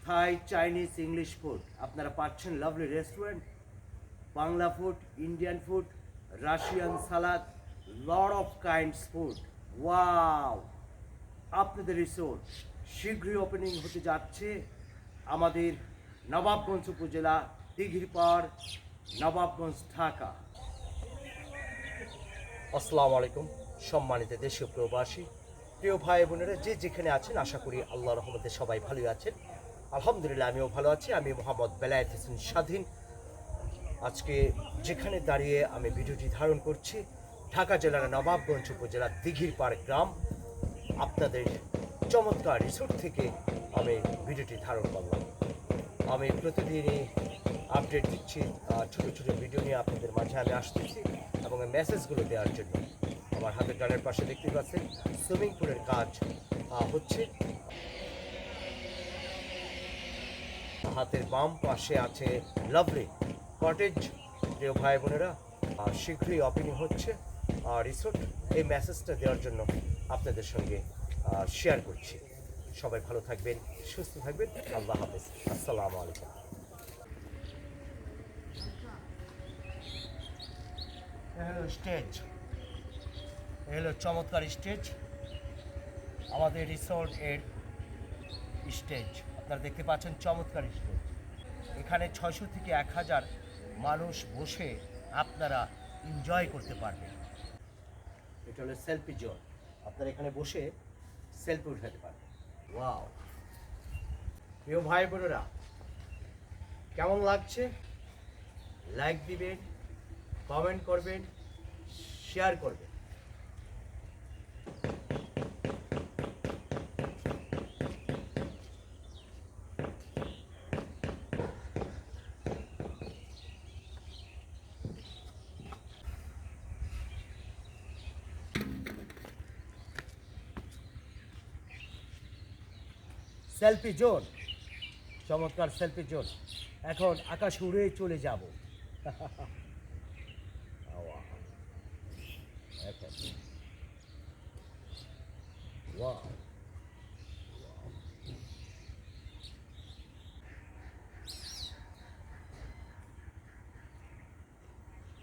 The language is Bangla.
থাই, চাইনিজ, ইংলিশ ফুড আপনারা পাচ্ছেন lovely restaurant, Bangla food, Indian food, Russian salad, lot of kinds food. Wow! আপনাদের রিসোর্ট শীঘ্রই ওপেনিং হতে যাচ্ছে আমাদের নবাবগঞ্জ উপজেলা, দিঘির পাড়, নবাবগঞ্জ, ঢাকা। আসসালামু আলাইকুম সম্মানিত দেশীয় প্রবাসী প্রিয় ভাই বোনেরা, যে যেখানে আছেন আশা করি আল্লাহর রহমতে সবাই ভালোই আছেন। আলহামদুলিল্লাহ আমিও ভালো আছি। আমি মোহাম্মদ বেলায়েত হোসেন স্বাধীন। আজকে যেখানে দাঁড়িয়ে আমি ভিডিওটি ধারণ করছি, ঢাকা জেলার নবাবগঞ্জ উপজেলার দিঘির পাড় গ্রাম, আপনাদের চমৎকার রিসোর্ট থেকে আমি ভিডিওটি ধারণ করলাম। আমি প্রতিদিনই আপডেট দিচ্ছি, ছোটো ছোটো ভিডিও নিয়ে আপনাদের মাঝে আমি আসতেছি এবং এই মেসেজগুলো দেওয়ার জন্য। আমার হাতের ডানের পাশে দেখতে পাচ্ছেন সুইমিং পুলের কাজ হচ্ছে, হাতের বাম পাশে আছে লাভলি কটেজ। প্রিয় ভাই বোনেরা, শীঘ্রই ওপেনিং হচ্ছে রিসোর্ট। এই মেসেজটা দেওয়ার জন্য আপনাদের সঙ্গে শেয়ার করছি। সবাই ভালো থাকবেন, সুস্থ থাকবেন। আল্লাহ হাফেজ, আসসালামু আলাইকুম। হ্যালো স্টেজ, হ্যালো চমৎকার স্টেজ, আমাদের রিসোর্ট এর স্টেজ আপনারা দেখতে পাচ্ছেন, চমৎকার স্টেজ। এখানে 600 থেকে 1000 মানুষ বসে আপনারা এনজয় করতে পারবেন। এটা হলো সেলফি জোন, আপনারা এখানে বসে সেলফি উঠাতে পারবেন। ওয়াও! প্রিয় ভাই বোনেরা, কেমন লাগছে? লাইক দিবেন, কমেন্ট করবেন, শেয়ার করবেন। সেলফি জোন, চমৎকার সেলফি জোন। এখন আকাশ উড়ে চলে যাব। ওয়াও!